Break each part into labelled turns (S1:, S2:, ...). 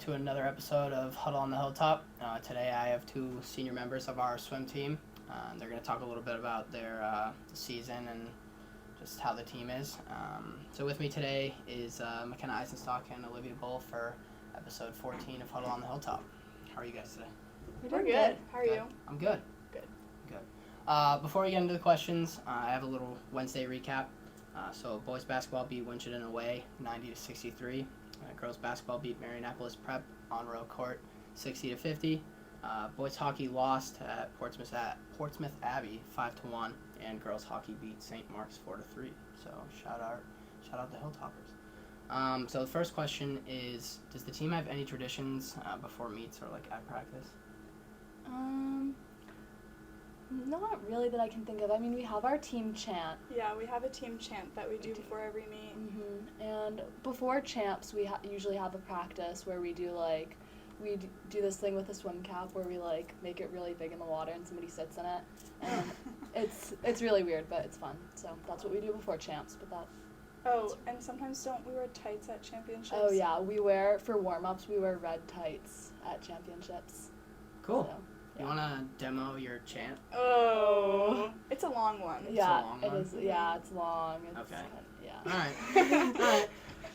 S1: to another episode of Huddle on the Hilltop. Today I have two senior members of our swim team. They're going to talk a little bit about their season and just how the team is. So with me today is McKenna Eisenstock and Olivia Bull for episode 14 of Huddle on the Hilltop. How are you guys today?
S2: We're good. How are you?
S1: I'm good. Good. Before we get into the questions, I have a little Wednesday recap. So boys basketball beat Winchendon away 90-63. Girls basketball beat Marianapolis Prep on road court 60-50. Boys hockey lost at Portsmouth Abbey 5-1, and girls hockey beat St. Mark's 4-3. So shout out the Hilltoppers. So the first question is, does the team have any traditions before meets or like at practice?
S3: Not really that I can think of. I mean, we have our team chant.
S2: Yeah, we have a team chant that we do before every meet.
S3: Mm-hmm. And before champs, we usually have a practice where we do do this thing with a swim cap where we make it really big in the water and somebody sits in it. And it's really weird, but it's fun. So that's what we do before champs.
S2: And sometimes don't we wear tights at championships?
S3: Oh yeah, for warm-ups we wear red tights at championships.
S1: Cool.
S3: So,
S1: you want to demo your chant?
S2: Oh, it's a long one.
S3: Yeah,
S1: it
S3: is. Yeah, it's long.
S1: Okay.
S3: Yeah.
S1: All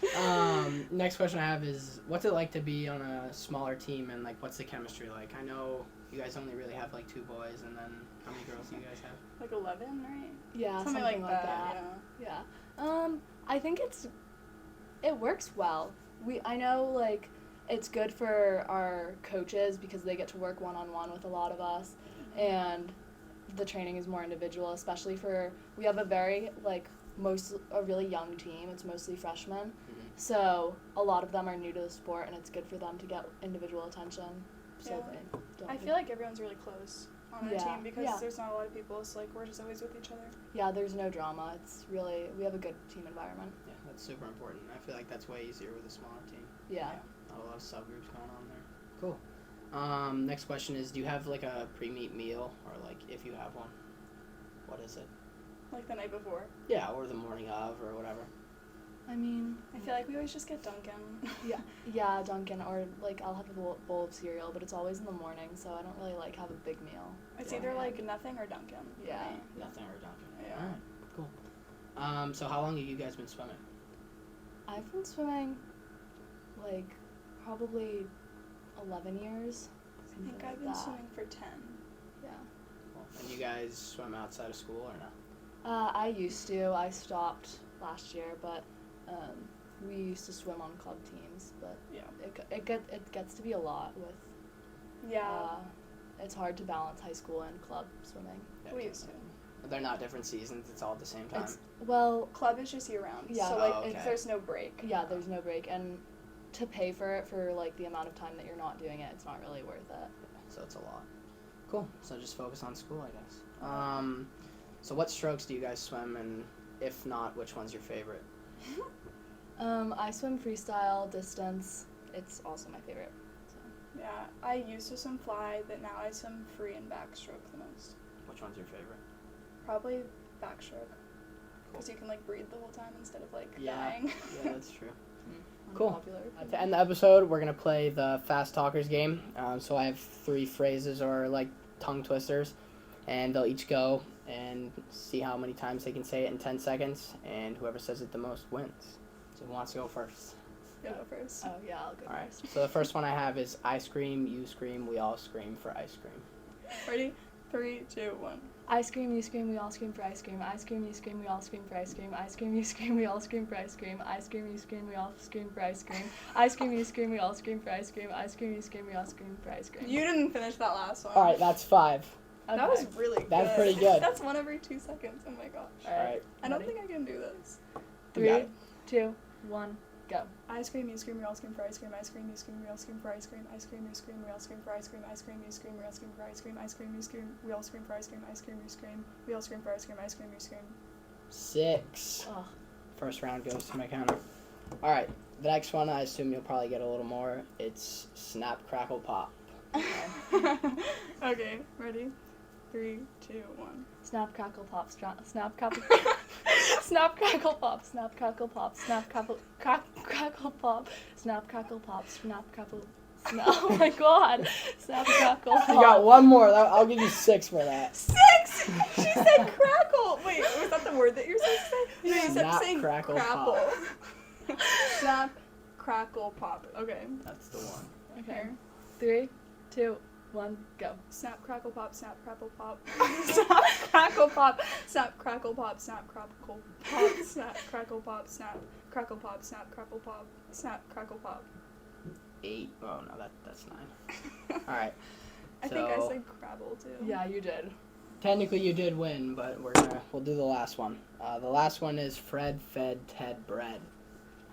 S1: right. Next question I have is, what's it like to be on a smaller team, and what's the chemistry like? I know you guys only really have 2 boys, and then how many girls do you guys have?
S2: 11, right?
S3: Yeah, something like that. Yeah. I think it works well. I know it's good for our coaches because they get to work one-on-one with a lot of us, and the training is more individual, especially we have a very a really young team. It's mostly freshmen.
S1: Mm-hmm.
S3: So a lot of them are new to the sport, and it's good for them to get individual attention. So
S2: I feel like everyone's really close on our team because there's not a lot of people, so we're just always with each other.
S3: Yeah, there's no drama. We have a good team environment.
S1: Yeah, that's super important. I feel like that's way easier with a smaller team.
S3: Yeah.
S1: Not a lot of subgroups going on there. Cool. Next question is, do you have a pre-meet meal, or if you have one, what is it?
S2: The night before?
S1: Yeah, or the morning of, or whatever.
S3: I mean,
S2: I feel like we always just get Dunkin'.
S3: Yeah, Dunkin', or I'll have a bowl of cereal, but it's always in the morning, so I don't really have a big meal.
S2: It's either nothing or Dunkin'.
S3: Yeah.
S1: Nothing or Dunkin'.
S2: Yeah.
S1: All right, cool. So how long have you guys been swimming?
S3: I've been swimming probably 11 years.
S2: I think I've been swimming for 10.
S3: Yeah.
S1: Cool. And you guys swim outside of school or no?
S3: I used to. I stopped last year, but we used to swim on club teams. But it gets to be a lot with.
S2: Yeah.
S3: It's hard to balance high school and club swimming.
S1: Yeah,
S2: we used to.
S1: They're not different seasons. It's all at the same time.
S2: Club is just year round.
S3: Yeah.
S2: So there's no break.
S3: Yeah, there's no break, and to pay for it for the amount of time that you're not doing it, it's not really worth it.
S1: So it's a lot. Cool. So just focus on school, I guess. So what strokes do you guys swim, and if not, which one's your favorite?
S3: I swim freestyle distance. It's also my favorite. So.
S2: Yeah, I used to swim fly, but now I swim free and backstroke the most.
S1: Which one's your favorite?
S2: Probably backstroke. Because you can breathe the whole time instead of dying.
S1: Yeah, that's true. Cool.
S3: Unpopular.
S1: To end the episode, we're going to play the Fast Talkers game. So I have 3 phrases or tongue twisters, and they'll each go and see how many times they can say it in 10 seconds, and whoever says it the most wins. So who wants to go first?
S2: Go first.
S3: Oh, yeah, I'll go
S1: All right.
S3: first.
S1: So the first one I have is I scream, you scream, we all scream for ice cream.
S2: Ready? 3, 2, 1.
S3: I scream, you scream, we all scream for ice cream. I scream, you scream, we all scream for ice cream. I scream, you scream, we all scream for ice cream. I scream, you scream, we all scream for ice cream. I scream, you scream, we all scream for ice cream. I scream, you scream, we all scream for ice cream.
S2: You didn't finish that last one.
S1: All right, that's 5.
S3: Okay.
S2: That was really good.
S1: That's pretty good.
S2: That's 1 every 2 seconds. Oh my gosh.
S1: All right.
S2: I don't think I can do this.
S3: 3, 2, 1, go.
S2: I scream, you scream, we all scream for ice cream. I scream, you scream, we all scream for ice cream. I scream, you scream, we all scream for ice cream. I scream, you scream, we all scream for ice cream. I scream, you scream, we all scream for ice cream. I scream, you scream, we all scream for ice cream. I scream, you scream.
S1: 6.
S3: Ugh.
S1: First round goes to McKenna. All right. The next one, I assume you'll probably get a little more. It's snap, crackle, pop.
S2: Okay, ready? 3, 2, 1.
S3: Snap, crackle, pop, snap, crackle, snap, crackle, pop, snap, crackle, pop, snap, crackle, crackle, pop, snap, crackle, pop, snap, crackle, snap. Oh my god! Snap, crackle, pop.
S1: You got one more. I'll give you 6 for that.
S2: 6! She said crackle! Wait, was that the word that you're supposed to say? No, you said
S1: Snap,
S2: saying
S1: crackle,
S2: crapple.
S1: pop.
S2: Snap, crackle, pop. Okay.
S1: That's the one.
S3: Okay.
S2: Here.
S3: 3, 2, 1, go.
S2: Snap, crackle, pop, snap, crackle, pop. Snap, crackle, pop, snap, crackle, pop, snap, crackle, pop, snap, crackle, pop, snap, crackle, pop, snap, crackle, pop, snap, crackle, pop.
S1: 8. Oh no, that's 9. All right.
S2: I think I
S1: So-
S2: said crabble too.
S3: Yeah, you did.
S1: Technically, you did win, but we'll do the last one. The last one is Fred fed Ted bread,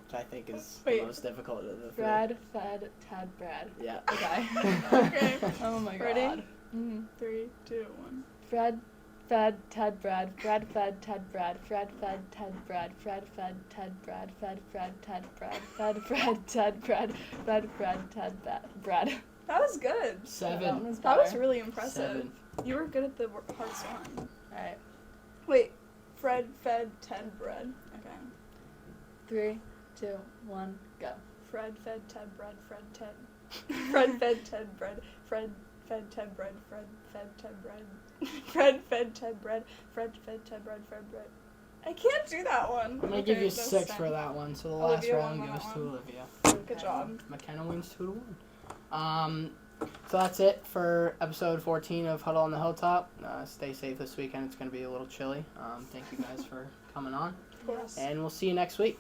S1: which I think is
S2: Wait.
S1: the most difficult of the 3.
S3: Fred, fed, Ted, bread.
S1: Yeah.
S3: Okay.
S2: Okay.
S3: Oh my
S2: Ready?
S3: god. Mm-hmm.
S2: 3, 2, 1.
S3: Fred fed Ted bread. Fred fed Ted bread. Fred fed Ted bread. Fred fed Ted bread. Fed Ted bread. Fed Ted bread. Fed Ted bread.
S2: That was good.
S1: 7.
S2: That was really impressive.
S1: 7.
S2: You were good at the hardest one.
S3: Alright.
S2: Wait, Fred fed Ted bread. Okay.
S3: 3, 2, 1, go.
S2: Fred fed Ted bread. Fred fed Ted bread. Fred fed Ted bread. Fred fed Ted bread. Fred fed Ted bread. Fred fed Ted bread. Fred bread. I can't do that one.
S1: I'm gonna give you 6 for that one. So the last
S2: Olivia
S1: round
S2: won that
S1: goes to
S2: one.
S1: Olivia.
S2: Good job.
S1: McKenna wins 2-1. So that's it for episode 14 of Huddle on the Hilltop. Stay safe this weekend. It's going to be a little chilly. Thank you guys for coming on.
S2: Of course.
S1: And we'll see you next week.